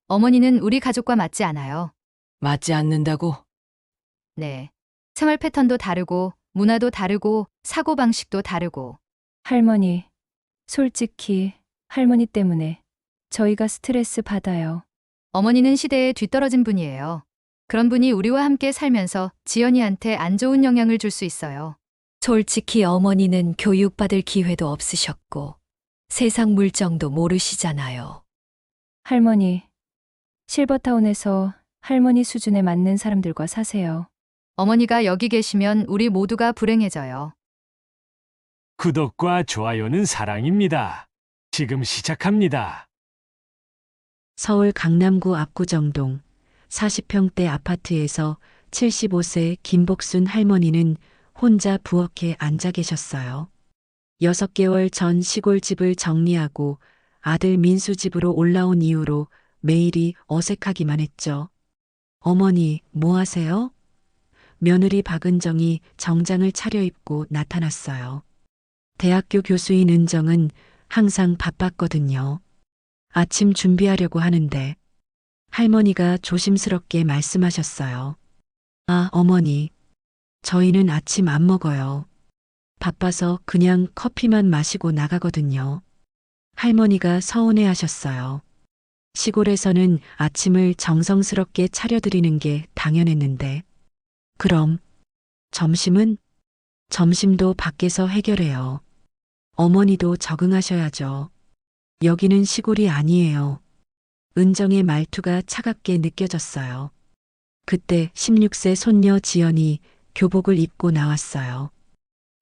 어머니는 우리 가족과 맞지 않아요. 맞지 않는다고? 네. 생활 패턴도 다르고, 문화도 다르고, 사고방식도 다르고. 할머니, 솔직히 할머니 때문에 저희가 스트레스 받아요. 어머니는 시대에 뒤떨어진 분이에요. 그런 분이 우리와 함께 살면서 지연이한테 안 좋은 영향을 줄 수 있어요. 솔직히 어머니는 교육받을 기회도 없으셨고 세상 물정도 모르시잖아요. 할머니, 실버타운에서 할머니 수준에 맞는 사람들과 사세요. 어머니가 여기 계시면 우리 모두가 불행해져요. 구독과 좋아요는 사랑입니다. 지금 시작합니다. 서울 강남구 압구정동 40평대 아파트에서 75세 김복순 할머니는 혼자 부엌에 앉아 계셨어요. 6개월 전 시골집을 정리하고 아들 민수 집으로 올라온 이후로 매일이 어색하기만 했죠. 어머니, 뭐 하세요? 며느리 박은정이 정장을 차려입고 나타났어요. 대학교 교수인 은정은 항상 바빴거든요. 아침 준비하려고 하는데 할머니가 조심스럽게 말씀하셨어요. 아, 어머니, 저희는 아침 안 먹어요. 바빠서 그냥 커피만 마시고 나가거든요. 할머니가 서운해 하셨어요. 시골에서는 아침을 정성스럽게 차려드리는 게 당연했는데. 그럼 점심은? 점심도 밖에서 해결해요. 어머니도 적응하셔야죠. 여기는 시골이 아니에요. 은정의 말투가 차갑게 느껴졌어요. 그때 16세 손녀 지연이 교복을 입고 나왔어요.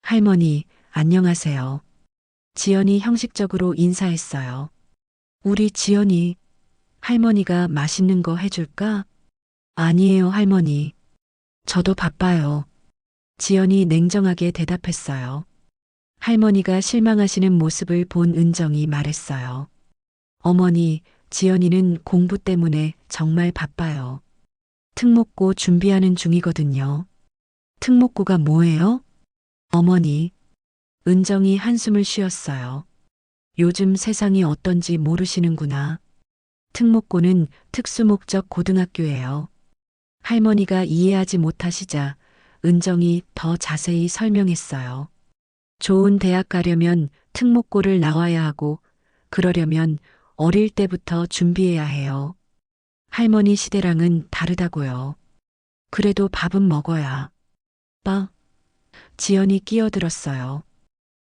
할머니, 안녕하세요. 지연이 형식적으로 인사했어요. 우리 지연이, 할머니가 맛있는 거 해줄까? 아니에요, 할머니. 저도 바빠요. 지연이 냉정하게 대답했어요. 할머니가 실망하시는 모습을 본 은정이 말했어요. 어머니, 지연이는 공부 때문에 정말 바빠요. 특목고 준비하는 중이거든요. 특목고가 뭐예요? 어머니. 은정이 한숨을 쉬었어요. 요즘 세상이 어떤지 모르시는구나. 특목고는 특수목적 고등학교예요. 할머니가 이해하지 못하시자 은정이 더 자세히 설명했어요. 좋은 대학 가려면 특목고를 나와야 하고 그러려면 어릴 때부터 준비해야 해요. 할머니 시대랑은 다르다고요. 그래도 밥은 먹어야. 지연이 끼어들었어요.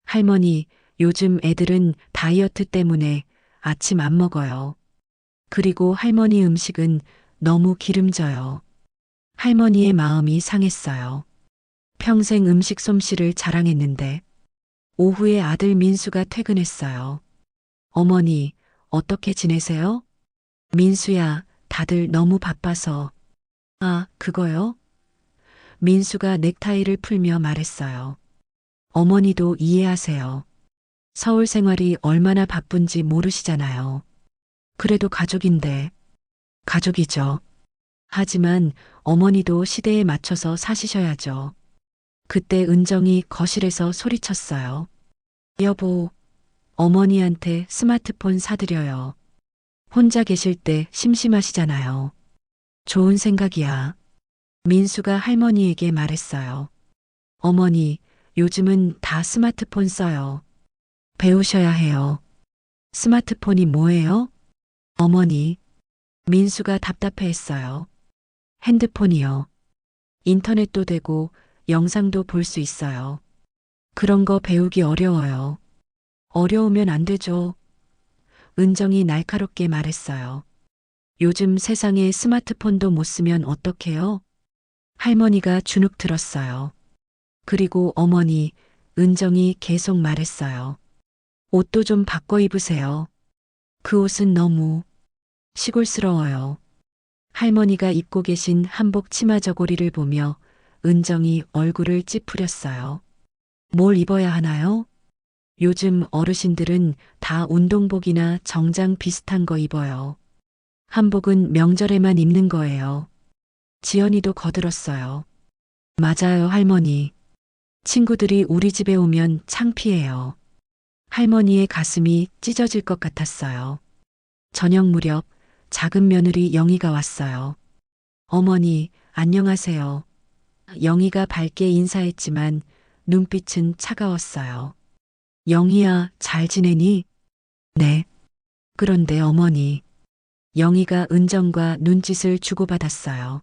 할머니, 요즘 애들은 다이어트 때문에 아침 안 먹어요. 그리고 할머니 음식은 너무 기름져요. 할머니의 마음이 상했어요. 평생 음식 솜씨를 자랑했는데 오후에 아들 민수가 퇴근했어요. 어머니, 어떻게 지내세요? 민수야, 다들 너무 바빠서. 아, 그거요? 민수가 넥타이를 풀며 말했어요. 어머니도 이해하세요. 서울 생활이 얼마나 바쁜지 모르시잖아요. 그래도 가족인데. 가족이죠. 하지만 어머니도 시대에 맞춰서 사시셔야죠. 그때 은정이 거실에서 소리쳤어요. 여보, 어머니한테 스마트폰 사드려요. 혼자 계실 때 심심하시잖아요. 좋은 생각이야. 민수가 할머니에게 말했어요. 어머니, 요즘은 다 스마트폰 써요. 배우셔야 해요. 스마트폰이 뭐예요? 어머니. 민수가 답답해했어요. 핸드폰이요. 인터넷도 되고 영상도 볼 수 있어요. 그런 거 배우기 어려워요. 어려우면 안 되죠. 은정이 날카롭게 말했어요. 요즘 세상에 스마트폰도 못 쓰면 어떡해요? 할머니가 주눅 들었어요. 그리고 어머니, 은정이 계속 말했어요. 옷도 좀 바꿔 입으세요. 그 옷은 너무 시골스러워요. 할머니가 입고 계신 한복 치마 저고리를 보며 은정이 얼굴을 찌푸렸어요. 뭘 입어야 하나요? 요즘 어르신들은 다 운동복이나 정장 비슷한 거 입어요. 한복은 명절에만 입는 거예요. 지연이도 거들었어요. 맞아요, 할머니. 친구들이 우리 집에 오면 창피해요. 할머니의 가슴이 찢어질 것 같았어요. 저녁 무렵 작은 며느리 영희가 왔어요. 어머니, 안녕하세요. 영희가 밝게 인사했지만 눈빛은 차가웠어요. 영희야, 잘 지내니? 네. 그런데 어머니. 영희가 은정과 눈짓을 주고받았어요.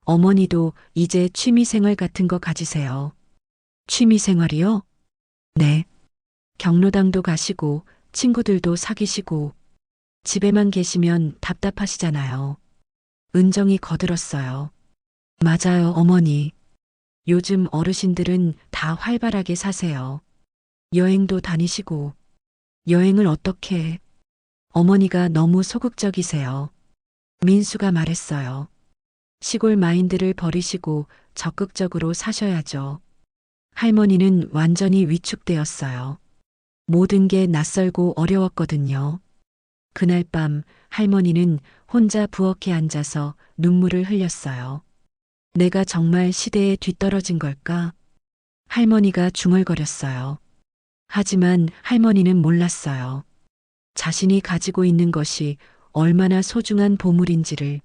어머니도 이제 취미생활 같은 거 가지세요. 취미생활이요? 네. 경로당도 가시고 친구들도 사귀시고 집에만 계시면 답답하시잖아요. 은정이 거들었어요. 맞아요, 어머니. 요즘 어르신들은 다 활발하게 사세요. 여행도 다니시고. 여행을 어떻게 해? 어머니가 너무 소극적이세요. 민수가 말했어요. 시골 마인드를 버리시고 적극적으로 사셔야죠. 할머니는 완전히 위축되었어요. 모든 게 낯설고 어려웠거든요. 그날 밤 할머니는 혼자 부엌에 앉아서 눈물을 흘렸어요. 내가 정말 시대에 뒤떨어진 걸까? 할머니가 중얼거렸어요. 하지만 할머니는 몰랐어요. 자신이 가지고 있는 것이 얼마나 소중한 보물인지를,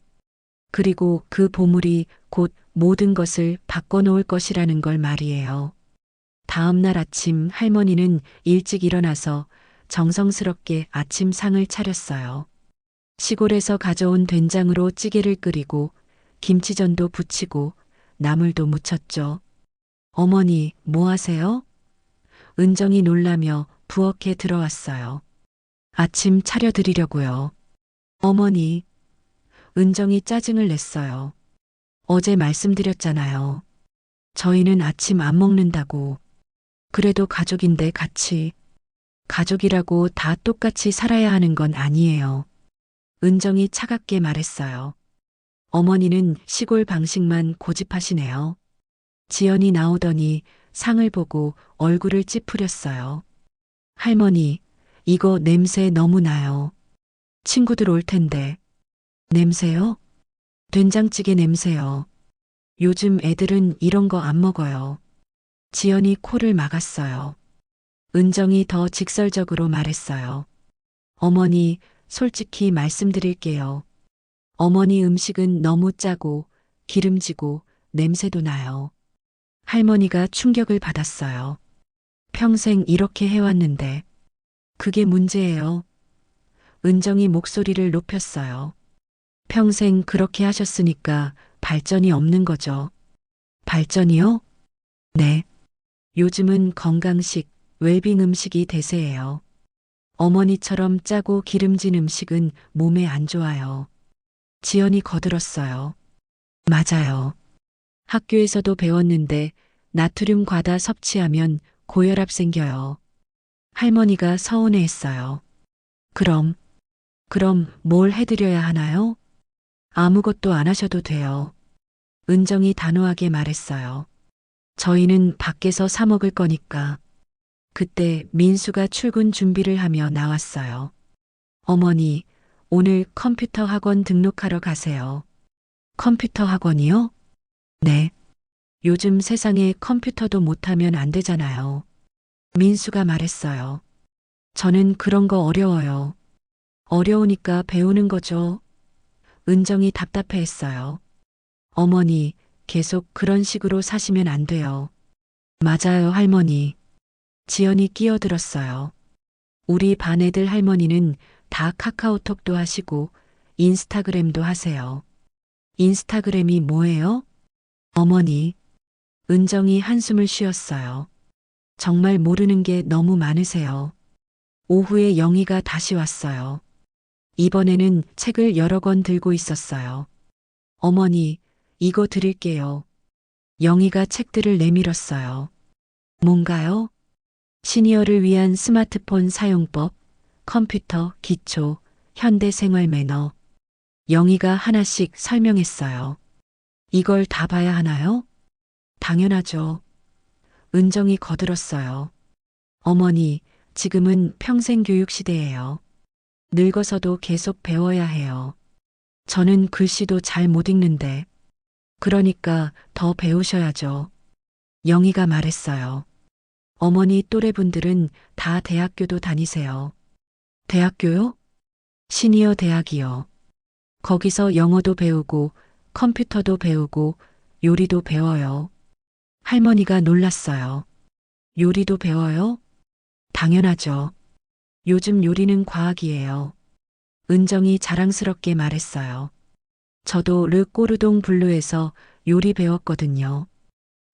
그리고 그 보물이 곧 모든 것을 바꿔놓을 것이라는 걸 말이에요. 다음 날 아침 할머니는 일찍 일어나서 정성스럽게 아침상을 차렸어요. 시골에서 가져온 된장으로 찌개를 끓이고 김치전도 부치고 나물도 무쳤죠. 어머니, 뭐 하세요? 은정이 놀라며 부엌에 들어왔어요. 아침 차려드리려고요. 어머니. 은정이 짜증을 냈어요. 어제 말씀드렸잖아요. 저희는 아침 안 먹는다고. 그래도 가족인데 같이. 가족이라고 다 똑같이 살아야 하는 건 아니에요. 은정이 차갑게 말했어요. 어머니는 시골 방식만 고집하시네요. 지연이 나오더니 상을 보고 얼굴을 찌푸렸어요. 할머니, 이거 냄새 너무 나요. 친구들 올 텐데. 냄새요? 된장찌개 냄새요. 요즘 애들은 이런 거 안 먹어요. 지연이 코를 막았어요. 은정이 더 직설적으로 말했어요. 어머니, 솔직히 말씀드릴게요. 어머니 음식은 너무 짜고 기름지고 냄새도 나요. 할머니가 충격을 받았어요. 평생 이렇게 해왔는데. 그게 문제예요. 은정이 목소리를 높였어요. 평생 그렇게 하셨으니까 발전이 없는 거죠. 발전이요? 네. 요즘은 건강식, 웰빙 음식이 대세예요. 어머니처럼 짜고 기름진 음식은 몸에 안 좋아요. 지연이 거들었어요. 맞아요. 학교에서도 배웠는데 나트륨 과다 섭취하면 고혈압 생겨요. 할머니가 서운해했어요. 그럼 뭘 해드려야 하나요? 아무것도 안 하셔도 돼요. 은정이 단호하게 말했어요. 저희는 밖에서 사 먹을 거니까. 그때 민수가 출근 준비를 하며 나왔어요. 어머니, 오늘 컴퓨터 학원 등록하러 가세요. 컴퓨터 학원이요? 네. 요즘 세상에 컴퓨터도 못하면 안 되잖아요. 민수가 말했어요. 저는 그런 거 어려워요. 어려우니까 배우는 거죠. 은정이 답답해했어요. 어머니, 계속 그런 식으로 사시면 안 돼요. 맞아요, 할머니. 지연이 끼어들었어요. 우리 반 애들 할머니는 다 카카오톡도 하시고 인스타그램도 하세요. 인스타그램이 뭐예요? 어머니. 은정이 한숨을 쉬었어요. 정말 모르는 게 너무 많으세요. 오후에 영희가 다시 왔어요. 이번에는 책을 여러 권 들고 있었어요. 어머니, 이거 드릴게요. 영희가 책들을 내밀었어요. 뭔가요? 시니어를 위한 스마트폰 사용법, 컴퓨터, 기초, 현대 생활 매너. 영희가 하나씩 설명했어요. 이걸 다 봐야 하나요? 당연하죠. 은정이 거들었어요. 어머니, 지금은 평생 교육 시대예요. 늙어서도 계속 배워야 해요. 저는 글씨도 잘 못 읽는데. 그러니까 더 배우셔야죠. 영희가 말했어요. 어머니 또래분들은 다 대학교도 다니세요. 대학교요? 시니어 대학이요. 거기서 영어도 배우고 컴퓨터도 배우고 요리도 배워요. 할머니가 놀랐어요. 요리도 배워요? 당연하죠. 요즘 요리는 과학이에요. 은정이 자랑스럽게 말했어요. 저도 르꼬르동 블루에서 요리 배웠거든요.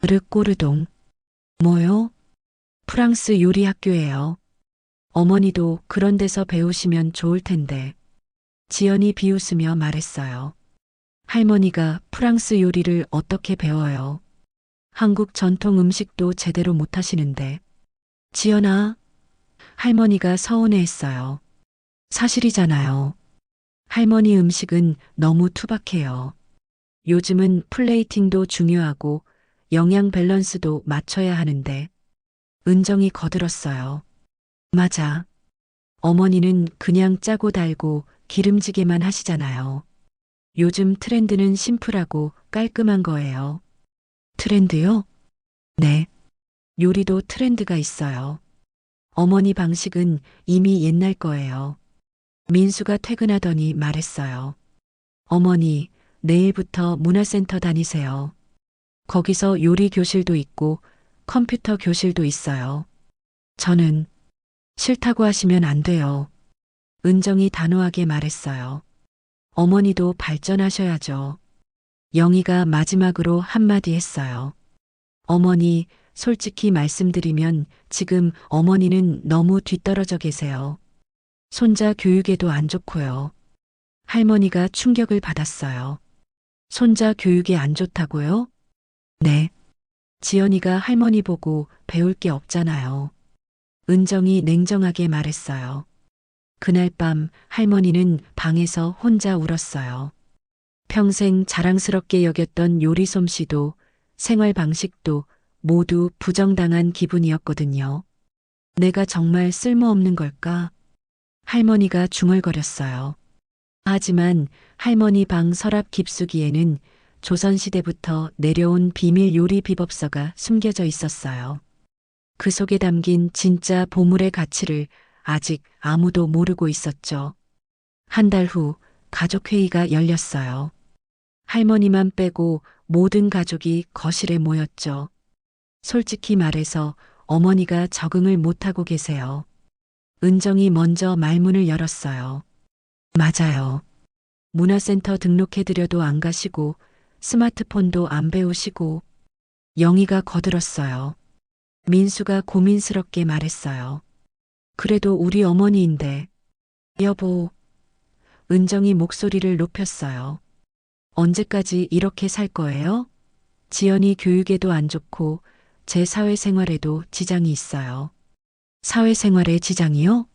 르꼬르동. 뭐요? 프랑스 요리 학교예요. 어머니도 그런 데서 배우시면 좋을 텐데. 지연이 비웃으며 말했어요. 할머니가 프랑스 요리를 어떻게 배워요? 한국 전통 음식도 제대로 못하시는데. 지연아, 할머니가 서운해했어요. 사실이잖아요. 할머니 음식은 너무 투박해요. 요즘은 플레이팅도 중요하고 영양 밸런스도 맞춰야 하는데. 은정이 거들었어요. 맞아. 어머니는 그냥 짜고 달고 기름지게만 하시잖아요. 요즘 트렌드는 심플하고 깔끔한 거예요. 트렌드요? 네. 요리도 트렌드가 있어요. 어머니 방식은 이미 옛날 거예요. 민수가 퇴근하더니 말했어요. 어머니, 내일부터 문화센터 다니세요. 거기서 요리 교실도 있고 컴퓨터 교실도 있어요. 저는 싫다고 하시면 안 돼요. 은정이 단호하게 말했어요. 어머니도 발전하셔야죠. 영희가 마지막으로 한마디 했어요. 어머니, 솔직히 말씀드리면 지금 어머니는 너무 뒤떨어져 계세요. 손자 교육에도 안 좋고요. 할머니가 충격을 받았어요. 손자 교육에 안 좋다고요? 네. 지연이가 할머니 보고 배울 게 없잖아요. 은정이 냉정하게 말했어요. 그날 밤 할머니는 방에서 혼자 울었어요. 평생 자랑스럽게 여겼던 요리 솜씨도 생활 방식도 모두 부정당한 기분이었거든요. 내가 정말 쓸모없는 걸까? 할머니가 중얼거렸어요. 하지만 할머니 방 서랍 깊숙이에는 조선시대부터 내려온 비밀 요리 비법서가 숨겨져 있었어요. 그 속에 담긴 진짜 보물의 가치를 아직 아무도 모르고 있었죠. 한 달 후 가족회의가 열렸어요. 할머니만 빼고 모든 가족이 거실에 모였죠. 솔직히 말해서 어머니가 적응을 못하고 계세요. 은정이 먼저 말문을 열었어요. 맞아요. 문화센터 등록해드려도 안 가시고 스마트폰도 안 배우시고. 영희가 거들었어요. 민수가 고민스럽게 말했어요. 그래도 우리 어머니인데. 여보. 은정이 목소리를 높였어요. 언제까지 이렇게 살 거예요? 지연이 교육에도 안 좋고 제 사회생활에도 지장이 있어요. 사회생활에 지장이요?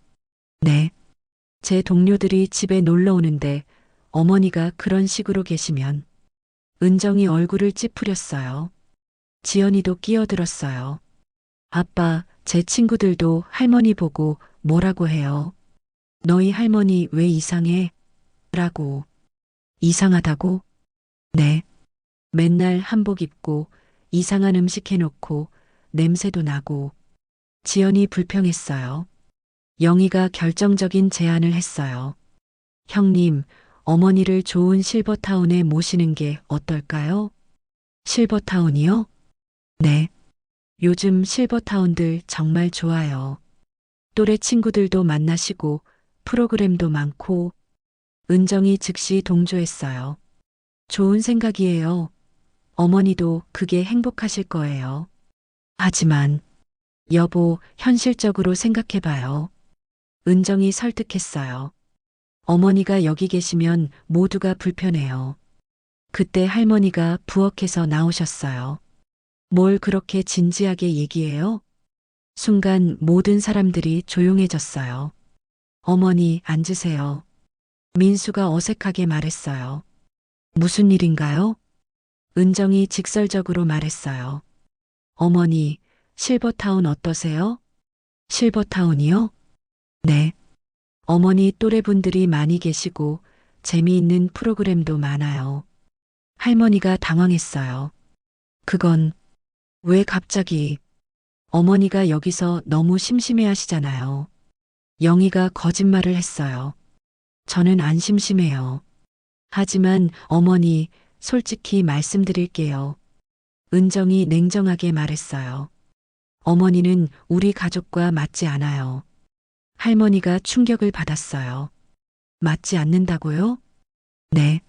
네. 제 동료들이 집에 놀러 오는데 어머니가 그런 식으로 계시면. 은정이 얼굴을 찌푸렸어요. 지연이도 끼어들었어요. 아빠, 제 친구들도 할머니 보고 뭐라고 해요. 너희 할머니 왜 이상해? 라고. 이상하다고? 네. 맨날 한복 입고 이상한 음식 해놓고 냄새도 나고. 지연이 불평했어요. 영희가 결정적인 제안을 했어요. 형님, 어머니를 좋은 실버타운에 모시는 게 어떨까요? 실버타운이요? 네. 요즘 실버타운들 정말 좋아요. 또래 친구들도 만나시고 프로그램도 많고. 은정이 즉시 동조했어요. 좋은 생각이에요. 어머니도 그게 행복하실 거예요. 하지만 여보, 현실적으로 생각해봐요. 은정이 설득했어요. 어머니가 여기 계시면 모두가 불편해요. 그때 할머니가 부엌에서 나오셨어요. 뭘 그렇게 진지하게 얘기해요? 순간 모든 사람들이 조용해졌어요. 어머니, 앉으세요. 민수가 어색하게 말했어요. 무슨 일인가요? 은정이 직설적으로 말했어요. 어머니, 실버타운 어떠세요? 실버타운이요? 네. 어머니 또래분들이 많이 계시고 재미있는 프로그램도 많아요. 할머니가 당황했어요. 그건 왜 갑자기? 어머니가 여기서 너무 심심해 하시잖아요. 영희가 거짓말을 했어요. 저는 안 심심해요. 하지만 어머니, 솔직히 말씀드릴게요. 은정이 냉정하게 말했어요. 어머니는 우리 가족과 맞지 않아요. 할머니가 충격을 받았어요. 맞지 않는다고요? 네.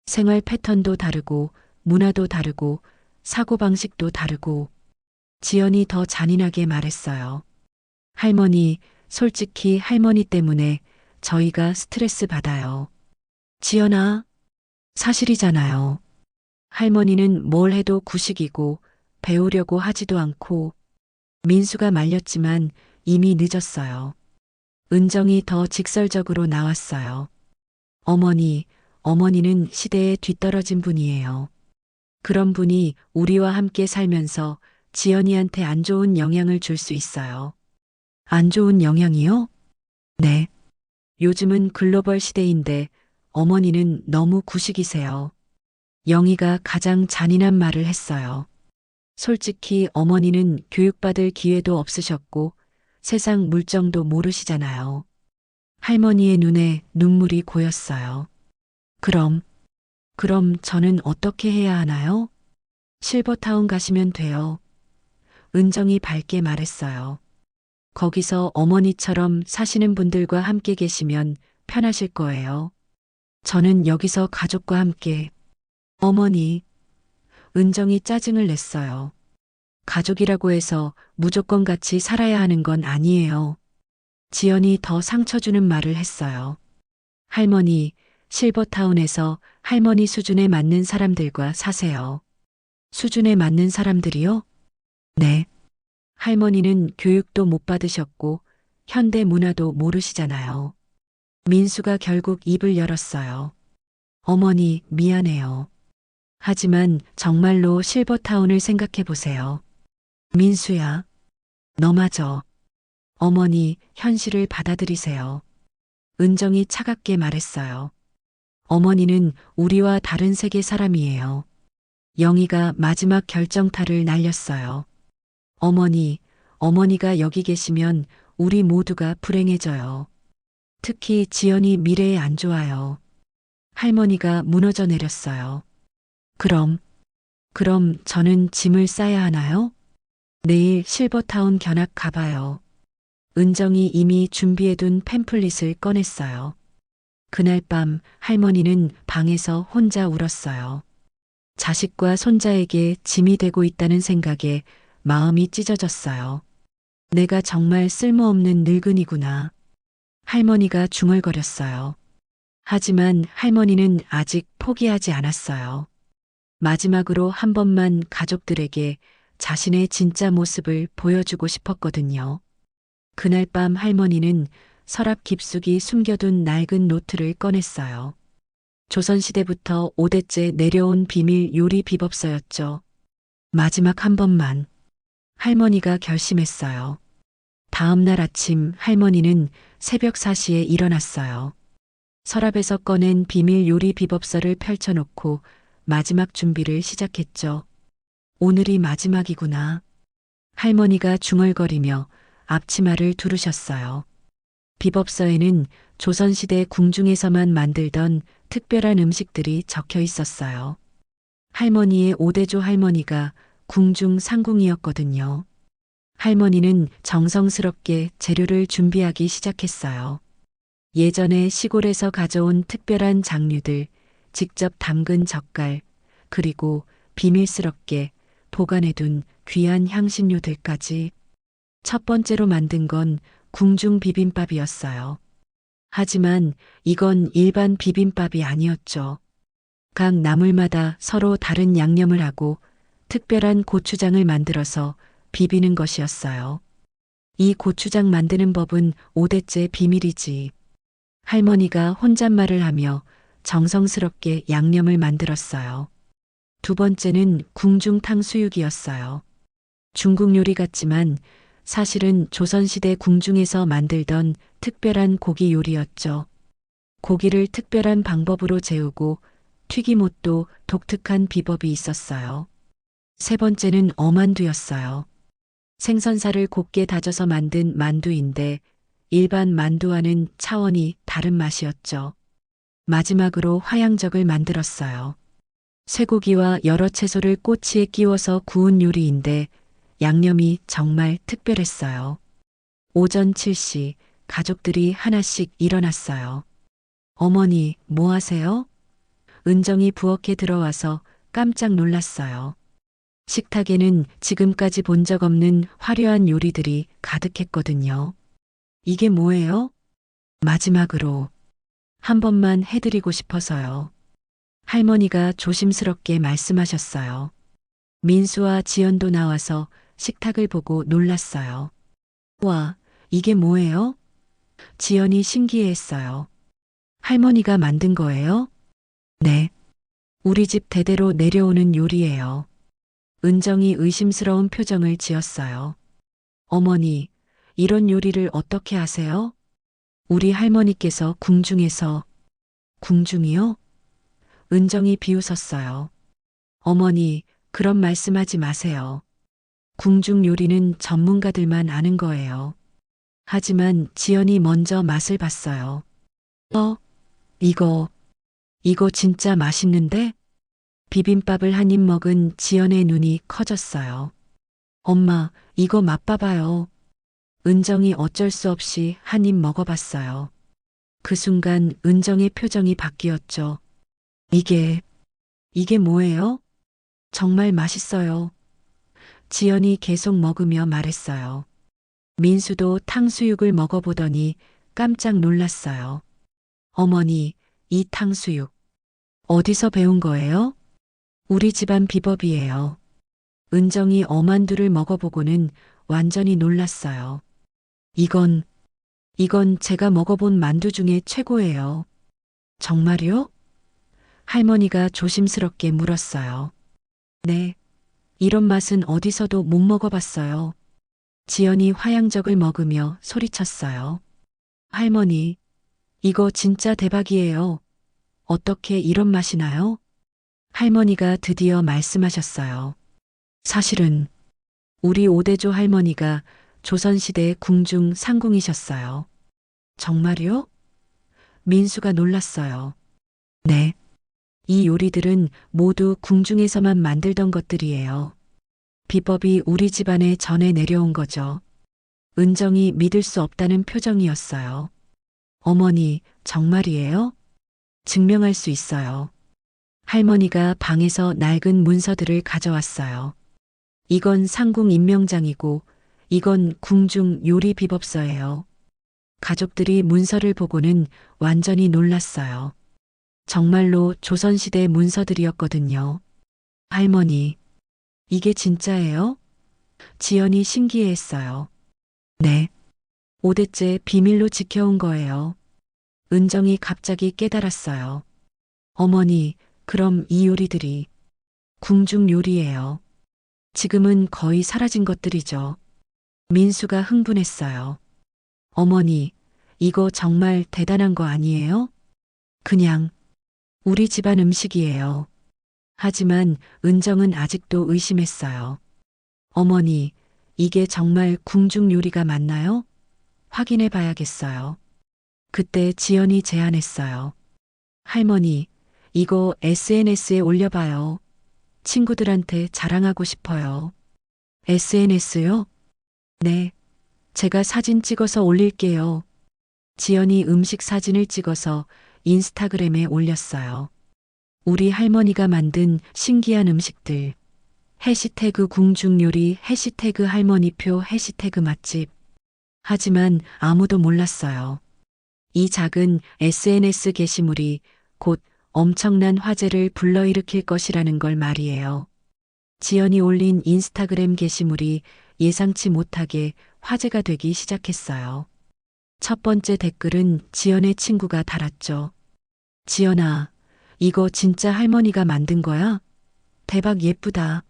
생활 패턴도 다르고, 문화도 다르고, 사고방식도 다르고, 지연이 더 잔인하게 말했어요. 할머니, 솔직히 할머니 때문에 저희가 스트레스 받아요. 지연아, 사실이잖아요. 할머니는 뭘 해도 구식이고 배우려고 하지도 않고 민수가 말렸지만 이미 늦었어요. 은정이 더 직설적으로 나왔어요. 어머니는 시대에 뒤떨어진 분이에요. 그런 분이 우리와 함께 살면서 지연이한테 안 좋은 영향을 줄 수 있어요. 안 좋은 영향이요? 네. 요즘은 글로벌 시대인데 어머니는 너무 구식이세요. 영희가 가장 잔인한 말을 했어요. 솔직히 어머니는 교육받을 기회도 없으셨고 세상 물정도 모르시잖아요. 할머니의 눈에 눈물이 고였어요. 그럼 저는 어떻게 해야 하나요? 실버타운 가시면 돼요. 은정이 밝게 말했어요. 거기서 어머니처럼 사시는 분들과 함께 계시면 편하실 거예요. 저는 여기서 가족과 함께. 어머니, 은정이 짜증을 냈어요. 가족이라고 해서 무조건 같이 살아야 하는 건 아니에요. 지연이 더 상처 주는 말을 했어요. 할머니, 실버타운에서 할머니 수준에 맞는 사람들과 사세요. 수준에 맞는 사람들이요? 네. 할머니는 교육도 못 받으셨고 현대 문화도 모르시잖아요. 민수가 결국 입을 열었어요. 어머니, 미안해요. 하지만 정말로 실버타운을 생각해 보세요. 민수야, 너마저. 어머니, 현실을 받아들이세요. 은정이 차갑게 말했어요. 어머니는 우리와 다른 세계 사람이에요. 영희가 마지막 결정타를 날렸어요. 어머니가 여기 계시면 우리 모두가 불행해져요. 특히 지연이 미래에 안 좋아요. 할머니가 무너져 내렸어요. 그럼 저는 짐을 싸야 하나요? 내일 실버타운 견학 가봐요. 은정이 이미 준비해둔 팸플릿을 꺼냈어요. 그날 밤 할머니는 방에서 혼자 울었어요. 자식과 손자에게 짐이 되고 있다는 생각에 마음이 찢어졌어요. 내가 정말 쓸모없는 늙은이구나. 할머니가 중얼거렸어요. 하지만 할머니는 아직 포기하지 않았어요. 마지막으로 한 번만 가족들에게 자신의 진짜 모습을 보여주고 싶었거든요. 그날 밤 할머니는 서랍 깊숙이 숨겨둔 낡은 노트를 꺼냈어요. 조선시대부터 5대째 내려온 비밀 요리 비법서였죠. 마지막 한 번만. 할머니가 결심했어요. 다음 날 아침 할머니는 새벽 4시에 일어났어요. 서랍에서 꺼낸 비밀 요리 비법서를 펼쳐놓고 마지막 준비를 시작했죠. 오늘이 마지막이구나. 할머니가 중얼거리며 앞치마를 두르셨어요. 비법서에는 조선시대 궁중에서만 만들던 특별한 음식들이 적혀 있었어요. 할머니의 5대조 할머니가 궁중 상궁이었거든요. 할머니는 정성스럽게 재료를 준비하기 시작했어요. 예전에 시골에서 가져온 특별한 장류들, 직접 담근 젓갈, 그리고 비밀스럽게 보관해둔 귀한 향신료들까지. 첫 번째로 만든 건 궁중 비빔밥이었어요. 하지만 이건 일반 비빔밥이 아니었죠. 각 나물마다 서로 다른 양념을 하고 특별한 고추장을 만들어서 비비는 것이었어요. 이 고추장 만드는 법은 5대째 비밀이지. 할머니가 혼잣말을 하며 정성스럽게 양념을 만들었어요. 두 번째는 궁중 탕수육이었어요. 중국 요리 같지만 사실은 조선시대 궁중에서 만들던 특별한 고기 요리였죠. 고기를 특별한 방법으로 재우고 튀김옷도 독특한 비법이 있었어요. 세 번째는 어만두였어요. 생선살을 곱게 다져서 만든 만두인데 일반 만두와는 차원이 다른 맛이었죠. 마지막으로 화양적을 만들었어요. 쇠고기와 여러 채소를 꼬치에 끼워서 구운 요리인데 양념이 정말 특별했어요. 오전 7시 가족들이 하나씩 일어났어요. 어머니, 뭐 하세요? 은정이 부엌에 들어와서 깜짝 놀랐어요. 식탁에는 지금까지 본 적 없는 화려한 요리들이 가득했거든요. 이게 뭐예요? 마지막으로 한 번만 해드리고 싶어서요. 할머니가 조심스럽게 말씀하셨어요. 민수와 지연도 나와서 식탁을 보고 놀랐어요. 와, 이게 뭐예요? 지연이 신기해했어요. 할머니가 만든 거예요? 네. 우리 집 대대로 내려오는 요리예요. 은정이 의심스러운 표정을 지었어요. 어머니, 이런 요리를 어떻게 하세요? 우리 할머니께서 궁중에서. 궁중이요? 은정이 비웃었어요. 어머니, 그런 말씀하지 마세요. 궁중 요리는 전문가들만 아는 거예요. 하지만 지연이 먼저 맛을 봤어요. 이거 진짜 맛있는데? 비빔밥을 한 입 먹은 지연의 눈이 커졌어요. 엄마, 이거 맛봐봐요. 은정이 어쩔 수 없이 한 입 먹어봤어요. 그 순간 은정의 표정이 바뀌었죠. 이게 뭐예요? 정말 맛있어요. 지연이 계속 먹으며 말했어요. 민수도 탕수육을 먹어보더니 깜짝 놀랐어요. 어머니, 이 탕수육 어디서 배운 거예요? 우리 집안 비법이에요. 은정이 어만두를 먹어보고는 완전히 놀랐어요. 이건 제가 먹어본 만두 중에 최고예요. 정말요? 할머니가 조심스럽게 물었어요. 네. 이런 맛은 어디서도 못 먹어봤어요. 지연이 화양적을 먹으며 소리쳤어요. 할머니, 이거 진짜 대박이에요. 어떻게 이런 맛이 나요? 할머니가 드디어 말씀하셨어요. 사실은 우리 오대조 할머니가 조선시대 궁중 상궁이셨어요. 정말요? 민수가 놀랐어요. 네. 이 요리들은 모두 궁중에서만 만들던 것들이에요. 비법이 우리 집안에 전해 내려온 거죠. 은정이 믿을 수 없다는 표정이었어요. 어머니, 정말이에요? 증명할 수 있어요. 할머니가 방에서 낡은 문서들을 가져왔어요. 이건 상궁 임명장이고 이건 궁중 요리 비법서예요. 가족들이 문서를 보고는 완전히 놀랐어요. 정말로 조선시대 문서들이었거든요. 할머니, 이게 진짜예요? 지연이 신기해했어요. 네. 5대째 비밀로 지켜온 거예요. 은정이 갑자기 깨달았어요. 어머니, 그럼 이 요리들이 궁중 요리예요. 지금은 거의 사라진 것들이죠. 민수가 흥분했어요. 어머니, 이거 정말 대단한 거 아니에요? 그냥 우리 집안 음식이에요. 하지만 은정은 아직도 의심했어요. 어머니, 이게 정말 궁중 요리가 맞나요? 확인해 봐야겠어요. 그때 지연이 제안했어요. 할머니, 이거 SNS에 올려봐요. 친구들한테 자랑하고 싶어요. SNS요? 네. 제가 사진 찍어서 올릴게요. 지연이 음식 사진을 찍어서 인스타그램에 올렸어요. 우리 할머니가 만든 신기한 음식들. 해시태그 궁중요리, 해시태그 할머니표, 해시태그 맛집. 하지만 아무도 몰랐어요. 이 작은 SNS 게시물이 곧 엄청난 화제를 불러일으킬 것이라는 걸 말이에요. 지연이 올린 인스타그램 게시물이 예상치 못하게 화제가 되기 시작했어요. 첫 번째 댓글은 지연의 친구가 달았죠. 지연아, 이거 진짜 할머니가 만든 거야? 대박 예쁘다.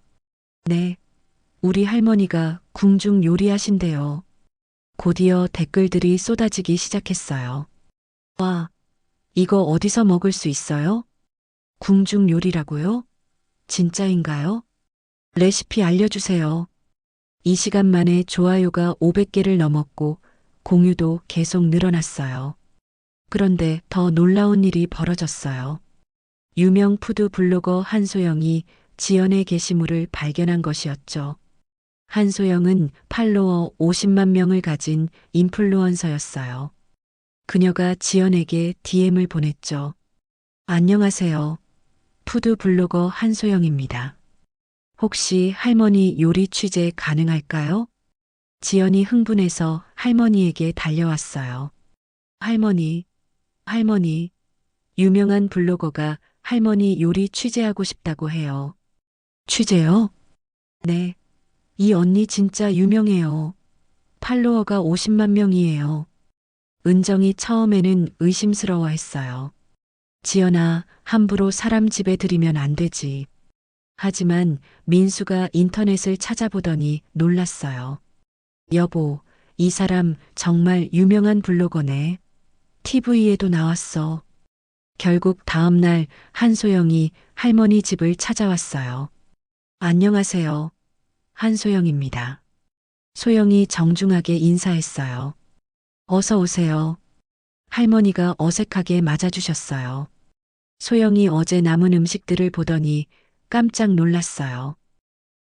네, 우리 할머니가 궁중 요리하신대요. 곧이어 댓글들이 쏟아지기 시작했어요. 와, 이거 어디서 먹을 수 있어요? 궁중 요리라고요? 진짜인가요? 레시피 알려주세요. 이 시간 만에 좋아요가 500개를 넘었고 공유도 계속 늘어났어요. 그런데 더 놀라운 일이 벌어졌어요. 유명 푸드 블로거 한소영이 지연의 게시물을 발견한 것이었죠. 한소영은 팔로워 50만 명을 가진 인플루언서였어요. 그녀가 지연에게 DM을 보냈죠. 안녕하세요. 푸드 블로거 한소영입니다. 혹시 할머니 요리 취재 가능할까요? 지연이 흥분해서 할머니에게 달려왔어요. 할머니, 할머니, 유명한 블로거가 할머니 요리 취재하고 싶다고 해요. 취재요? 네. 이 언니 진짜 유명해요. 팔로워가 50만 명이에요. 은정이 처음에는 의심스러워 했어요. 지연아, 함부로 사람 집에 들이면 안 되지. 하지만 민수가 인터넷을 찾아보더니 놀랐어요. 여보, 이 사람 정말 유명한 블로거네. TV에도 나왔어. 결국 다음 날 한소영이 할머니 집을 찾아왔어요. 안녕하세요. 한소영입니다. 소영이 정중하게 인사했어요. 어서 오세요. 할머니가 어색하게 맞아주셨어요. 소영이 어제 남은 음식들을 보더니 깜짝 놀랐어요.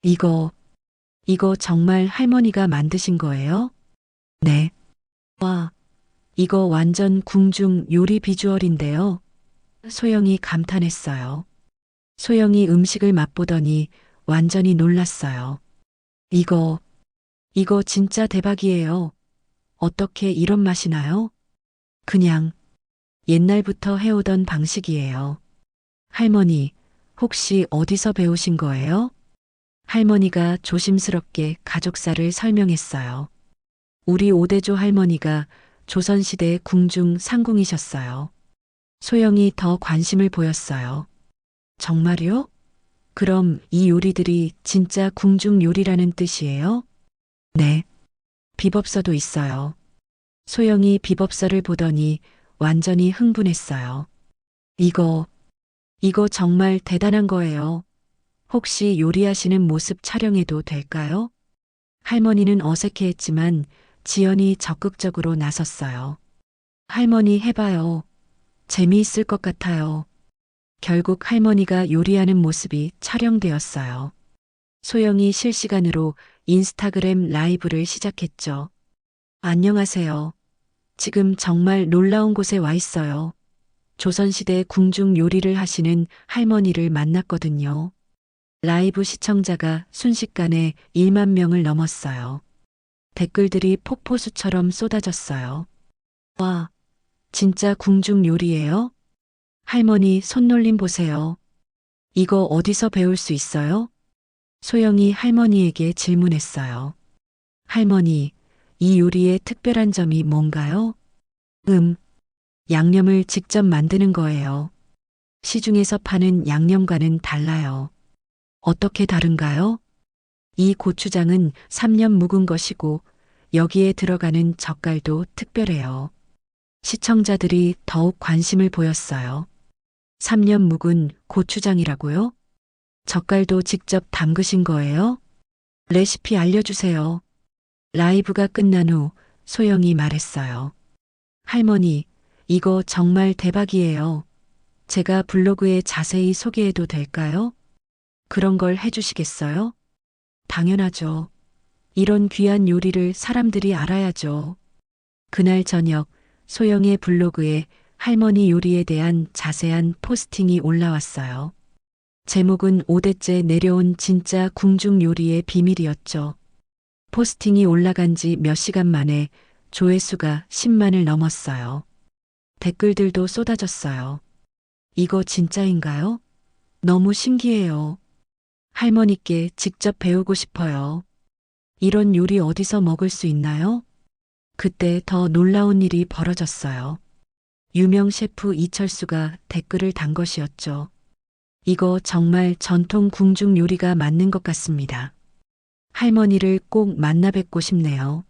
이거 정말 할머니가 만드신 거예요? 네. 와, 이거 완전 궁중 요리 비주얼인데요. 소영이 감탄했어요. 소영이 음식을 맛보더니 완전히 놀랐어요. 이거 진짜 대박이에요. 어떻게 이런 맛이 나요? 그냥 옛날부터 해오던 방식이에요. 할머니, 혹시 어디서 배우신 거예요? 할머니가 조심스럽게 가족사를 설명했어요. 우리 오대조 할머니가 조선시대 궁중 상궁이셨어요. 소영이 더 관심을 보였어요. 정말요? 그럼 이 요리들이 진짜 궁중 요리라는 뜻이에요? 네. 비법서도 있어요. 소영이 비법서를 보더니 완전히 흥분했어요. 이거 정말 대단한 거예요. 혹시 요리하시는 모습 촬영해도 될까요? 할머니는 어색해했지만 지연이 적극적으로 나섰어요. 할머니 해봐요. 재미있을 것 같아요. 결국 할머니가 요리하는 모습이 촬영되었어요. 소영이 실시간으로 인스타그램 라이브를 시작했죠. 안녕하세요. 지금 정말 놀라운 곳에 와 있어요. 조선시대 궁중 요리를 하시는 할머니를 만났거든요. 라이브 시청자가 순식간에 1만 명을 넘었어요. 댓글들이 폭포수처럼 쏟아졌어요. 와, 진짜 궁중 요리예요? 할머니 손놀림 보세요. 이거 어디서 배울 수 있어요? 소영이 할머니에게 질문했어요. 할머니, 이 요리의 특별한 점이 뭔가요? 양념을 직접 만드는 거예요. 시중에서 파는 양념과는 달라요. 어떻게 다른가요? 이 고추장은 3년 묵은 것이고 여기에 들어가는 젓갈도 특별해요. 시청자들이 더욱 관심을 보였어요. 3년 묵은 고추장이라고요? 젓갈도 직접 담그신 거예요? 레시피 알려주세요. 라이브가 끝난 후 소영이 말했어요. 할머니, 이거 정말 대박이에요. 제가 블로그에 자세히 소개해도 될까요? 그런 걸 해주시겠어요? 당연하죠. 이런 귀한 요리를 사람들이 알아야죠. 그날 저녁 소영의 블로그에 할머니 요리에 대한 자세한 포스팅이 올라왔어요. 제목은 5대째 내려온 진짜 궁중 요리의 비밀이었죠. 포스팅이 올라간 지 몇 시간 만에 조회수가 10만을 넘었어요. 댓글들도 쏟아졌어요. 이거 진짜인가요? 너무 신기해요. 할머니께 직접 배우고 싶어요. 이런 요리 어디서 먹을 수 있나요? 그때 더 놀라운 일이 벌어졌어요. 유명 셰프 이철수가 댓글을 단 것이었죠. 이거 정말 전통 궁중 요리가 맞는 것 같습니다. 할머니를 꼭 만나 뵙고 싶네요.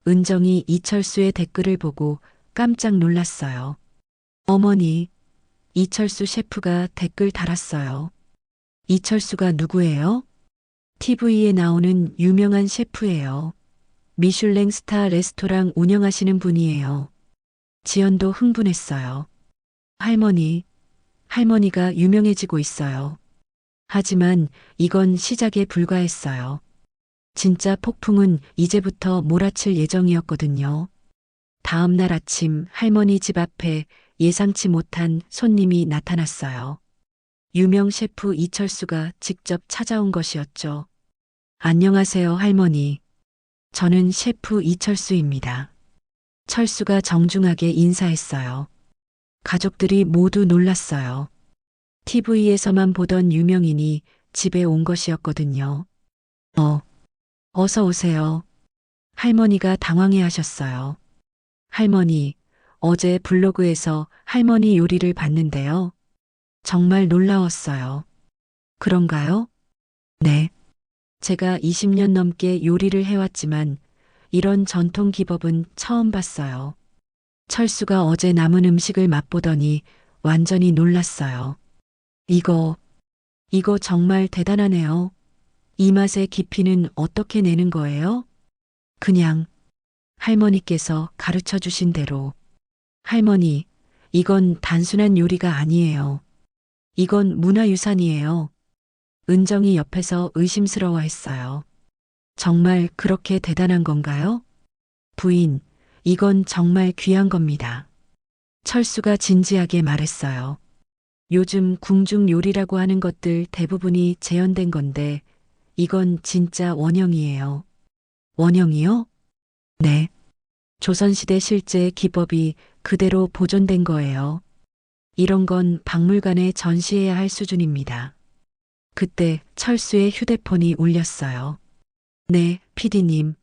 은정이 이철수의 댓글을 보고 깜짝 놀랐어요. 어머니, 이철수 셰프가 댓글 달았어요. 이철수가 누구예요? TV에 나오는 유명한 셰프예요. 미슐랭 스타 레스토랑 운영하시는 분이에요. 지연도 흥분했어요. 할머니가 유명해지고 있어요. 하지만 이건 시작에 불과했어요. 진짜 폭풍은 이제부터 몰아칠 예정이었거든요. 다음 날 아침 할머니 집 앞에 예상치 못한 손님이 나타났어요. 유명 셰프 이철수가 직접 찾아온 것이었죠. 안녕하세요, 할머니. 저는 셰프 이철수입니다. 철수가 정중하게 인사했어요. 가족들이 모두 놀랐어요. TV에서만 보던 유명인이 집에 온 것이었거든요. 어서 오세요. 할머니가 당황해 하셨어요. 할머니, 어제 블로그에서 할머니 요리를 봤는데요. 정말 놀라웠어요. 그런가요? 네. 제가 20년 넘게 요리를 해왔지만 이런 전통 기법은 처음 봤어요. 철수가 어제 남은 음식을 맛보더니 완전히 놀랐어요. 이거 정말 대단하네요. 이 맛의 깊이는 어떻게 내는 거예요? 그냥 할머니께서 가르쳐 주신 대로. 할머니, 이건 단순한 요리가 아니에요. 이건 문화유산이에요. 은정이 옆에서 의심스러워 했어요. 정말 그렇게 대단한 건가요? 부인, 이건 정말 귀한 겁니다. 철수가 진지하게 말했어요. 요즘 궁중 요리라고 하는 것들 대부분이 재현된 건데 이건 진짜 원형이에요. 원형이요? 네. 조선시대 실제 기법이 그대로 보존된 거예요. 이런 건 박물관에 전시해야 할 수준입니다. 그때 철수의 휴대폰이 울렸어요. 네, 피디님.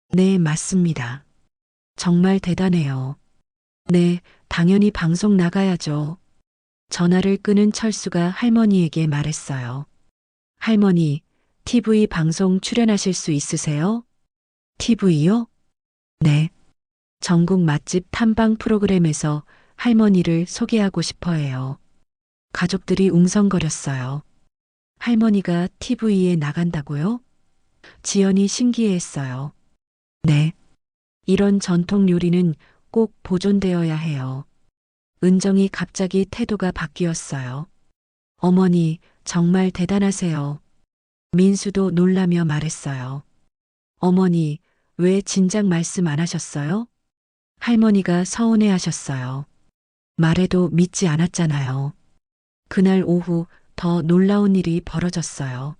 네, 맞습니다. 정말 대단해요. 네, 당연히 방송 나가야죠. 전화를 끊은 철수가 할머니에게 말했어요. 할머니, TV 방송 출연하실 수 있으세요? TV요? 네. 전국 맛집 탐방 프로그램에서 할머니를 소개하고 싶어 해요. 가족들이 웅성거렸어요. 할머니가 TV에 나간다고요? 지연이 신기해했어요. 네. 이런 전통 요리는 꼭 보존되어야 해요. 은정이 갑자기 태도가 바뀌었어요. 어머니, 정말 대단하세요. 민수도 놀라며 말했어요. 어머니, 왜 진작 말씀 안 하셨어요? 할머니가 서운해 하셨어요. 말해도 믿지 않았잖아요. 그날 오후 더 놀라운 일이 벌어졌어요.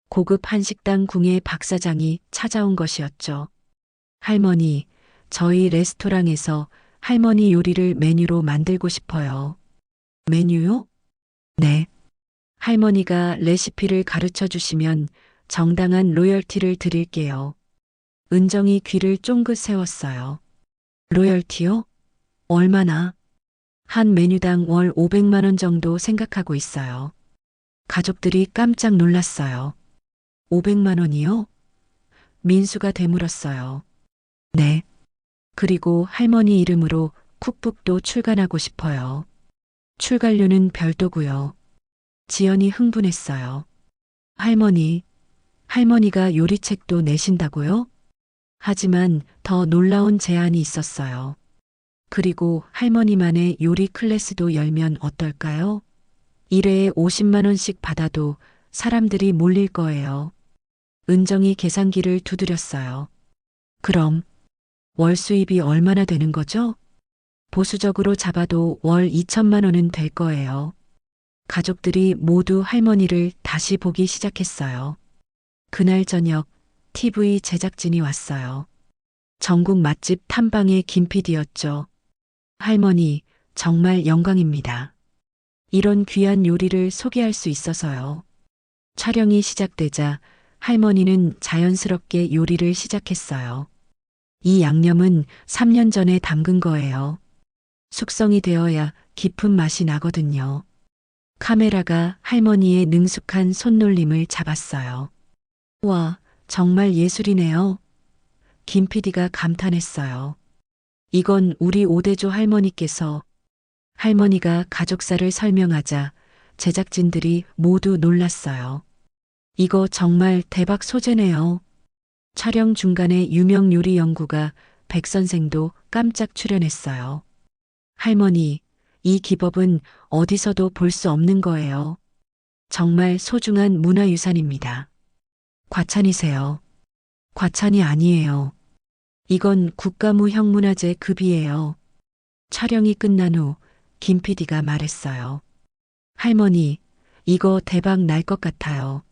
고급 한식당 궁의 박 사장이 찾아온 것이었죠. 할머니, 저희 레스토랑에서 할머니 요리를 메뉴로 만들고 싶어요. 메뉴요? 네. 할머니가 레시피를 가르쳐 주시면 정당한 로열티를 드릴게요. 은정이 귀를 쫑긋 세웠어요. 로열티요? 얼마나? 한 메뉴당 월 500만 원 정도 생각하고 있어요. 가족들이 깜짝 놀랐어요. 500만 원이요? 민수가 되물었어요. 네. 그리고 할머니 이름으로 쿡북도 출간하고 싶어요. 출간료는 별도고요. 지연이 흥분했어요. 할머니가 요리책도 내신다고요? 하지만 더 놀라운 제안이 있었어요. 그리고 할머니만의 요리 클래스도 열면 어떨까요? 1회에 50만 원씩 받아도 사람들이 몰릴 거예요. 은정이 계산기를 두드렸어요. 그럼 월 수입이 얼마나 되는 거죠? 보수적으로 잡아도 월 2천만 원은 될 거예요. 가족들이 모두 할머니를 다시 보기 시작했어요. 그날 저녁 TV 제작진이 왔어요. 전국 맛집 탐방의 김 PD였죠. 할머니, 정말 영광입니다. 이런 귀한 요리를 소개할 수 있어서요. 촬영이 시작되자 할머니는 자연스럽게 요리를 시작했어요. 이 양념은 3년 전에 담근 거예요. 숙성이 되어야 깊은 맛이 나거든요. 카메라가 할머니의 능숙한 손놀림을 잡았어요. 와, 정말 예술이네요. 김 PD가 감탄했어요. 이건 우리 오대조 할머니께서. 할머니가 가족사를 설명하자 제작진들이 모두 놀랐어요. 이거 정말 대박 소재네요. 촬영 중간에 유명 요리 연구가 백 선생도 깜짝 출연했어요. 할머니, 이 기법은 어디서도 볼 수 없는 거예요. 정말 소중한 문화유산입니다. 과찬이세요. 과찬이 아니에요. 이건 국가무형문화재 급이에요. 촬영이 끝난 후 김 PD가 말했어요. 할머니, 이거 대박 날 것 같아요.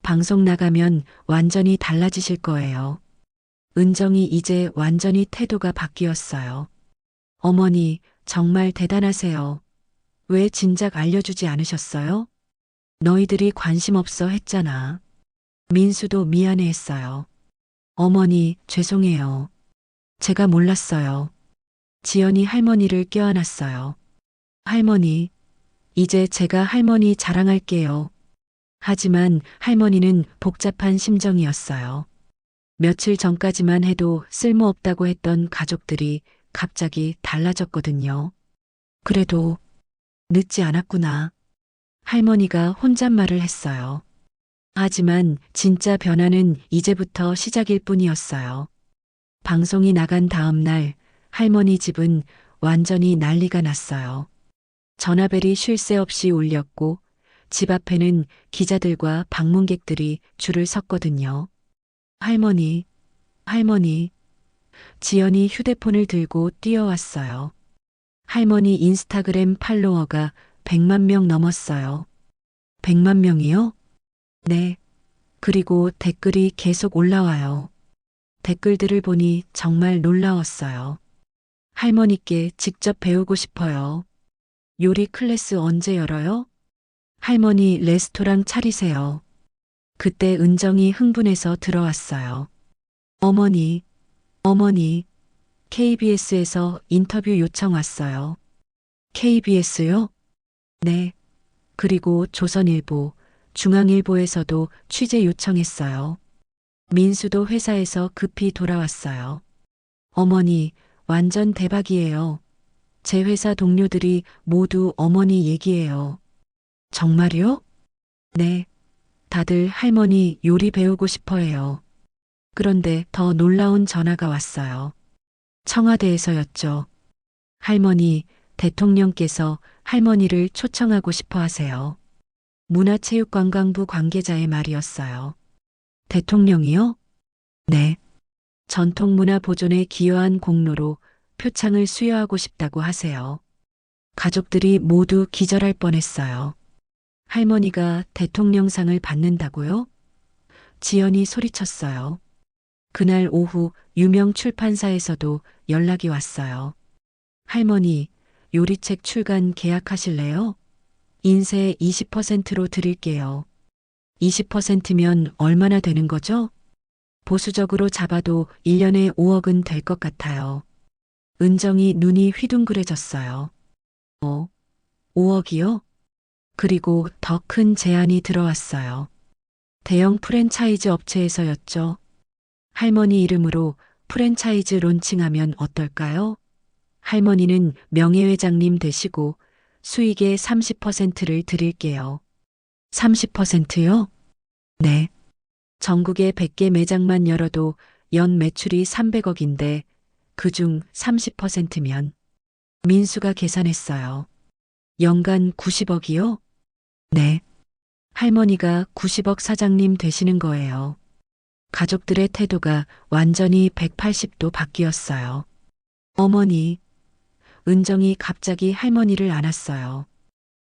방송 나가면 완전히 달라지실 거예요. 은정이 이제 완전히 태도가 바뀌었어요. 어머니, 정말 대단하세요. 왜 진작 알려주지 않으셨어요? 너희들이 관심 없어 했잖아. 민수도 미안해 했어요. 어머니, 죄송해요. 제가 몰랐어요. 지연이 할머니를 껴안았어요. 할머니, 이제 제가 할머니 자랑할게요. 하지만 할머니는 복잡한 심정이었어요. 며칠 전까지만 해도 쓸모없다고 했던 가족들이 갑자기 달라졌거든요. 그래도 늦지 않았구나. 할머니가 혼잣말을 했어요. 하지만 진짜 변화는 이제부터 시작일 뿐이었어요. 방송이 나간 다음 날 할머니 집은 완전히 난리가 났어요. 전화벨이 쉴 새 없이 울렸고 집 앞에는 기자들과 방문객들이 줄을 섰거든요. 할머니, 할머니. 지연이 휴대폰을 들고 뛰어왔어요. 할머니 인스타그램 팔로워가 100만 명 넘었어요. 100만 명이요? 네. 그리고 댓글이 계속 올라와요. 댓글들을 보니 정말 놀라웠어요. 할머니께 직접 배우고 싶어요. 요리 클래스 언제 열어요? 할머니 레스토랑 차리세요. 그때 은정이 흥분해서 들어왔어요. 어머니, 어머니, KBS에서 인터뷰 요청 왔어요. KBS요? 네. 그리고 조선일보, 중앙일보에서도 취재 요청했어요. 민수도 회사에서 급히 돌아왔어요. 어머니, 완전 대박이에요. 제 회사 동료들이 모두 어머니 얘기해요. 정말요? 네. 다들 할머니 요리 배우고 싶어 해요. 그런데 더 놀라운 전화가 왔어요. 청와대에서였죠. 할머니, 대통령께서 할머니를 초청하고 싶어 하세요. 문화체육관광부 관계자의 말이었어요. 대통령이요? 네. 전통문화 보존에 기여한 공로로 표창을 수여하고 싶다고 하세요. 가족들이 모두 기절할 뻔했어요. 할머니가 대통령상을 받는다고요? 지연이 소리쳤어요. 그날 오후 유명 출판사에서도 연락이 왔어요. 할머니, 요리책 출간 계약하실래요? 인세 20%로 드릴게요. 20%면 얼마나 되는 거죠? 보수적으로 잡아도 1년에 5억은 될 것 같아요. 은정이 눈이 휘둥그레졌어요. 5억이요? 그리고 더 큰 제안이 들어왔어요. 대형 프랜차이즈 업체에서였죠. 할머니 이름으로 프랜차이즈 론칭하면 어떨까요? 할머니는 명예회장님 되시고 수익의 30%를 드릴게요. 30%요? 네. 전국에 100개 매장만 열어도 연 매출이 300억인데 그중 30%면 민수가 계산했어요. 연간 90억이요? 네. 할머니가 90억 사장님 되시는 거예요. 가족들의 태도가 완전히 180도 바뀌었어요. 어머니, 은정이 갑자기 할머니를 안았어요.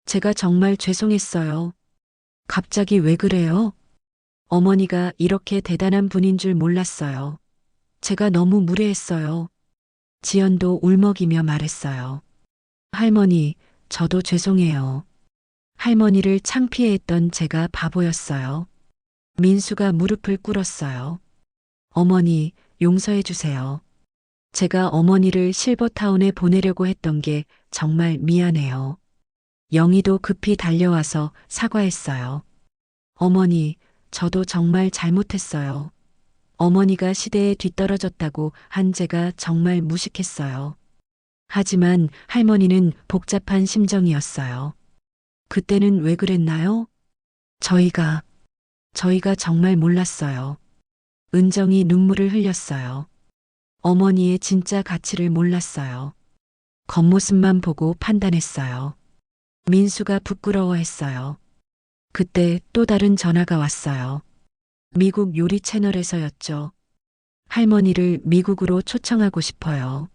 제가 정말 죄송했어요. 갑자기 왜 그래요? 어머니가 이렇게 대단한 분인 줄 몰랐어요. 제가 너무 무례했어요. 지연도 울먹이며 말했어요. 할머니, 저도 죄송해요. 할머니를 창피해했던 제가 바보였어요. 민수가 무릎을 꿇었어요. 어머니, 용서해 주세요. 제가 어머니를 실버타운에 보내려고 했던 게 정말 미안해요. 영희도 급히 달려와서 사과했어요. 어머니, 저도 정말 잘못했어요. 어머니가 시대에 뒤떨어졌다고 한 제가 정말 무식했어요. 하지만 할머니는 복잡한 심정이었어요. 그때는 왜 그랬나요? 저희가 정말 몰랐어요. 은정이 눈물을 흘렸어요. 어머니의 진짜 가치를 몰랐어요. 겉모습만 보고 판단했어요. 민수가 부끄러워했어요. 그때 또 다른 전화가 왔어요. 미국 요리 채널에서였죠. 할머니를 미국으로 초청하고 싶어요.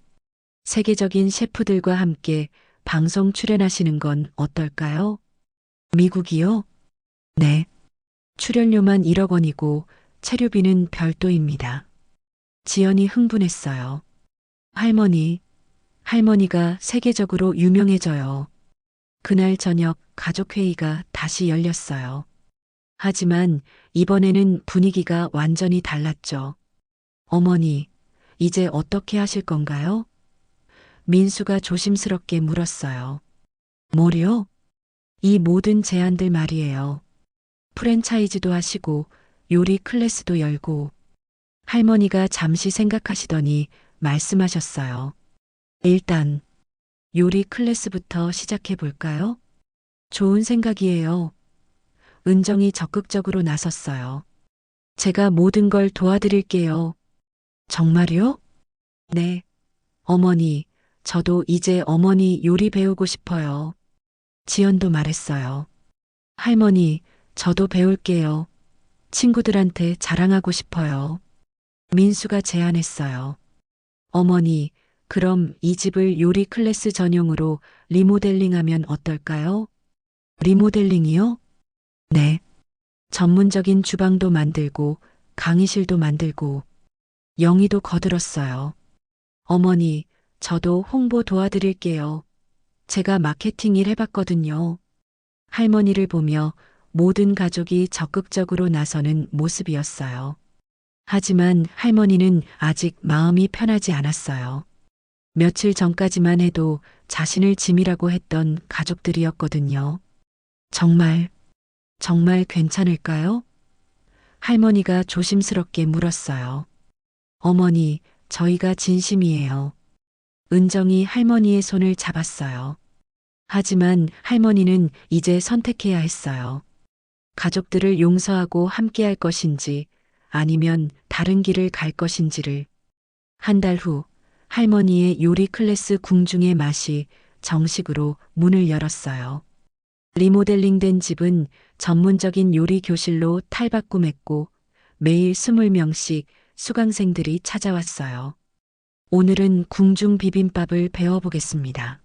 세계적인 셰프들과 함께 방송 출연하시는 건 어떨까요? 미국이요? 네. 출연료만 1억 원이고 체류비는 별도입니다. 지연이 흥분했어요. 할머니가 세계적으로 유명해져요. 그날 저녁 가족회의가 다시 열렸어요. 하지만 이번에는 분위기가 완전히 달랐죠. 어머니, 이제 어떻게 하실 건가요? 민수가 조심스럽게 물었어요. 뭐요? 이 모든 제안들 말이에요. 프랜차이즈도 하시고 요리 클래스도 열고. 할머니가 잠시 생각하시더니 말씀하셨어요. 일단 요리 클래스부터 시작해 볼까요? 좋은 생각이에요. 은정이 적극적으로 나섰어요. 제가 모든 걸 도와드릴게요. 정말요? 네. 어머니, 저도 이제 어머니 요리 배우고 싶어요. 지연도 말했어요. 할머니, 저도 배울게요. 친구들한테 자랑하고 싶어요. 민수가 제안했어요. 어머니, 그럼 이 집을 요리 클래스 전용으로 리모델링하면 어떨까요? 리모델링이요? 네. 전문적인 주방도 만들고 강의실도 만들고 영희도 거들었어요. 어머니, 저도 홍보 도와드릴게요. 제가 마케팅 일 해봤거든요. 할머니를 보며 모든 가족이 적극적으로 나서는 모습이었어요. 하지만 할머니는 아직 마음이 편하지 않았어요. 며칠 전까지만 해도 자신을 짐이라고 했던 가족들이었거든요. 정말 괜찮을까요? 할머니가 조심스럽게 물었어요. 어머니, 저희가 진심이에요. 은정이 할머니의 손을 잡았어요. 하지만 할머니는 이제 선택해야 했어요. 가족들을 용서하고 함께할 것인지 아니면 다른 길을 갈 것인지를. 한 달 후 할머니의 요리 클래스 궁중의 맛이 정식으로 문을 열었어요. 리모델링된 집은 전문적인 요리 교실로 탈바꿈했고 매일 20명씩 수강생들이 찾아왔어요. 오늘은 궁중 비빔밥을 배워보겠습니다.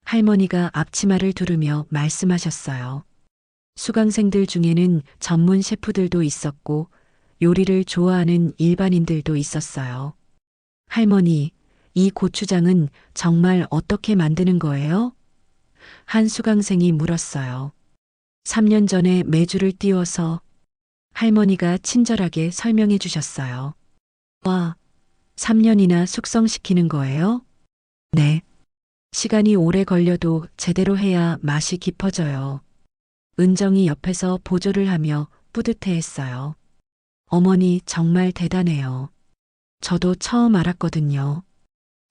할머니가 앞치마를 두르며 말씀하셨어요. 수강생들 중에는 전문 셰프들도 있었고 요리를 좋아하는 일반인들도 있었어요. 할머니, 이 고추장은 정말 어떻게 만드는 거예요? 한 수강생이 물었어요. 3년 전에 메주를 띄워서. 할머니가 친절하게 설명해 주셨어요. 와, 3년이나 숙성시키는 거예요? 네. 시간이 오래 걸려도 제대로 해야 맛이 깊어져요. 은정이 옆에서 보조를 하며 뿌듯해했어요. 어머니 정말 대단해요. 저도 처음 알았거든요.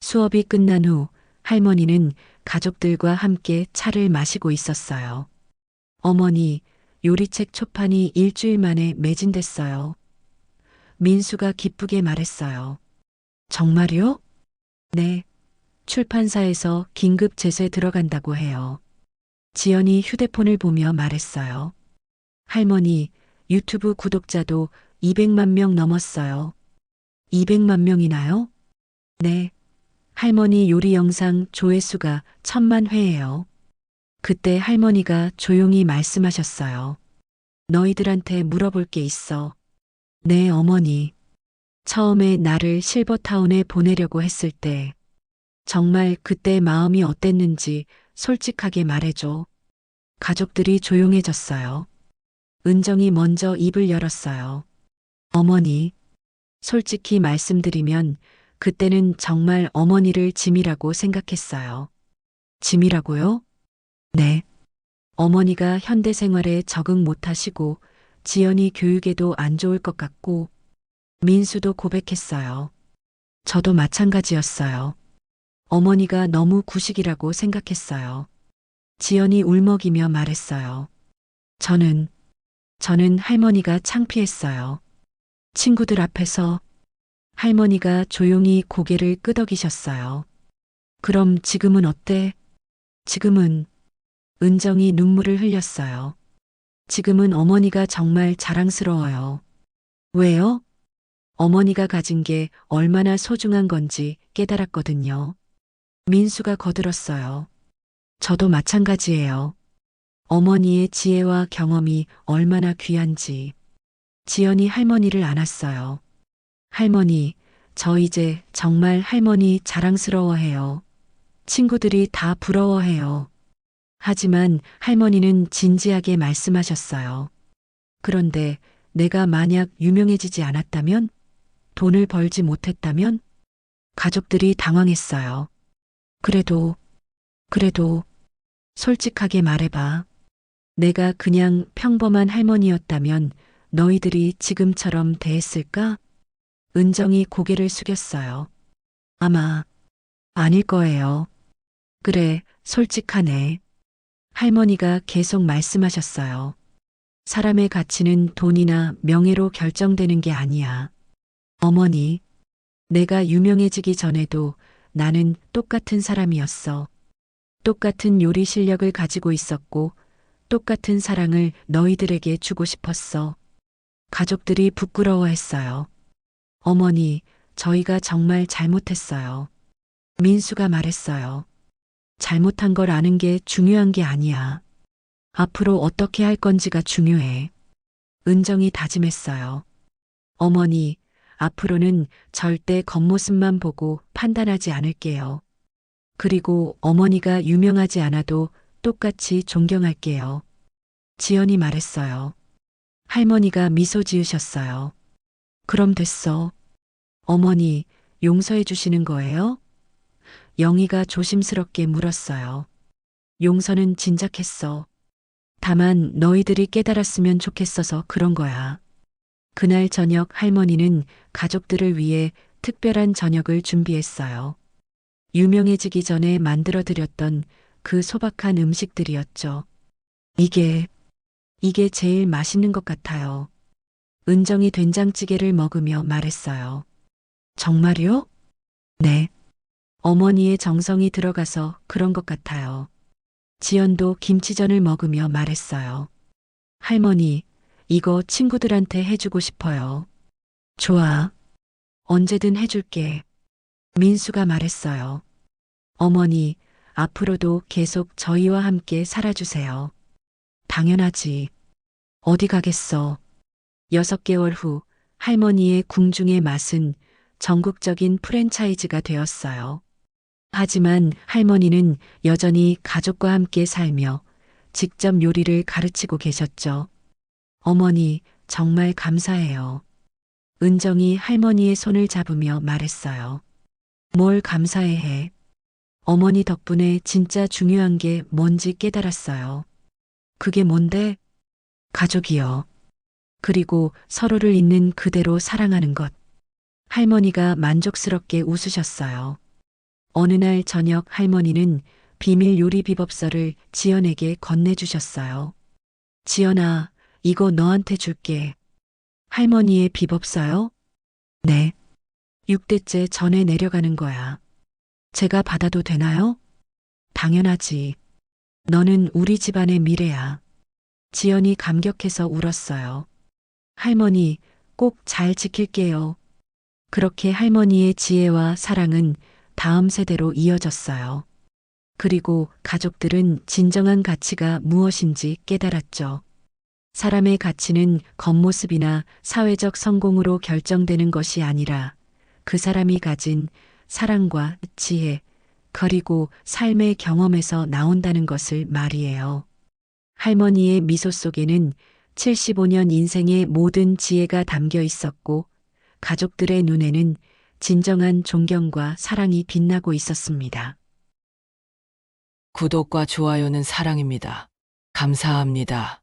수업이 끝난 후 할머니는 가족들과 함께 차를 마시고 있었어요. 어머니, 요리책 초판이 일주일 만에 매진됐어요. 민수가 기쁘게 말했어요. 정말요? 네. 출판사에서 긴급 제세 들어간다고 해요. 지연이 휴대폰을 보며 말했어요. 할머니, 유튜브 구독자도 200만 명 넘었어요. 200만 명이나요? 네. 할머니 요리 영상 조회수가 1000만 회예요. 그때 할머니가 조용히 말씀하셨어요. 너희들한테 물어볼 게 있어. 네, 어머니. 처음에 나를 실버타운에 보내려고 했을 때 정말 그때 마음이 어땠는지 솔직하게 말해줘. 가족들이 조용해졌어요. 은정이 먼저 입을 열었어요. 어머니, 솔직히 말씀드리면 그때는 정말 어머니를 짐이라고 생각했어요. 짐이라고요? 네. 어머니가 현대 생활에 적응 못하시고 지연이 교육에도 안 좋을 것 같고 민수도 고백했어요. 저도 마찬가지였어요. 어머니가 너무 구식이라고 생각했어요. 지연이 울먹이며 말했어요. 저는 할머니가 창피했어요. 친구들 앞에서. 할머니가 조용히 고개를 끄덕이셨어요. 그럼 지금은 어때? 지금은 은정이 눈물을 흘렸어요. 지금은 어머니가 정말 자랑스러워요. 왜요? 어머니가 가진 게 얼마나 소중한 건지 깨달았거든요. 민수가 거들었어요. 저도 마찬가지예요. 어머니의 지혜와 경험이 얼마나 귀한지. 지연이 할머니를 안았어요. 할머니, 저 이제 정말 할머니 자랑스러워해요. 친구들이 다 부러워해요. 하지만 할머니는 진지하게 말씀하셨어요. 그런데 내가 만약 유명해지지 않았다면? 돈을 벌지 못했다면? 가족들이 당황했어요. 그래도, 솔직하게 말해봐. 내가 그냥 평범한 할머니였다면 너희들이 지금처럼 대했을까? 은정이 고개를 숙였어요. 아마 아닐 거예요. 그래, 솔직하네. 할머니가 계속 말씀하셨어요. 사람의 가치는 돈이나 명예로 결정되는 게 아니야. 어머니, 내가 유명해지기 전에도 나는 똑같은 사람이었어. 똑같은 요리 실력을 가지고 있었고, 똑같은 사랑을 너희들에게 주고 싶었어. 가족들이 부끄러워했어요. 어머니, 저희가 정말 잘못했어요. 민수가 말했어요. 잘못한 걸 아는 게 중요한 게 아니야. 앞으로 어떻게 할 건지가 중요해. 은정이 다짐했어요. 어머니, 앞으로는 절대 겉모습만 보고 판단하지 않을게요. 그리고 어머니가 유명하지 않아도 똑같이 존경할게요. 지연이 말했어요. 할머니가 미소 지으셨어요. 그럼 됐어. 어머니, 용서해 주시는 거예요? 영희가 조심스럽게 물었어요. 용서는 진작했어. 다만 너희들이 깨달았으면 좋겠어서 그런 거야. 그날 저녁 할머니는 가족들을 위해 특별한 저녁을 준비했어요. 유명해지기 전에 만들어 드렸던 그 소박한 음식들이었죠. 이게 제일 맛있는 것 같아요. 은정이 된장찌개를 먹으며 말했어요. 정말요? 네. 어머니의 정성이 들어가서 그런 것 같아요. 지연도 김치전을 먹으며 말했어요. 할머니, 이거 친구들한테 해주고 싶어요. 좋아. 언제든 해줄게. 민수가 말했어요. 어머니, 앞으로도 계속 저희와 함께 살아주세요. 당연하지. 어디 가겠어. 6개월 후 할머니의 궁중의 맛은 전국적인 프랜차이즈가 되었어요. 하지만 할머니는 여전히 가족과 함께 살며 직접 요리를 가르치고 계셨죠. 어머니, 정말 감사해요. 은정이 할머니의 손을 잡으며 말했어요. 뭘 감사해 해. 어머니 덕분에 진짜 중요한 게 뭔지 깨달았어요. 그게 뭔데? 가족이요. 그리고 서로를 있는 그대로 사랑하는 것. 할머니가 만족스럽게 웃으셨어요. 어느 날 저녁 할머니는 비밀 요리 비법서를 지연에게 건네주셨어요. 지연아, 이거 너한테 줄게. 할머니의 비법서요? 네. 6대째 전해 내려가는 거야. 제가 받아도 되나요? 당연하지. 너는 우리 집안의 미래야. 지연이 감격해서 울었어요. 할머니, 꼭 잘 지킬게요. 그렇게 할머니의 지혜와 사랑은 다음 세대로 이어졌어요. 그리고 가족들은 진정한 가치가 무엇인지 깨달았죠. 사람의 가치는 겉모습이나 사회적 성공으로 결정되는 것이 아니라 그 사람이 가진 사랑과 지혜, 그리고 삶의 경험에서 나온다는 것을 말이에요. 할머니의 미소 속에는 75년 인생의 모든 지혜가 담겨 있었고, 가족들의 눈에는 진정한 존경과 사랑이 빛나고 있었습니다. 구독과 좋아요는 사랑입니다. 감사합니다.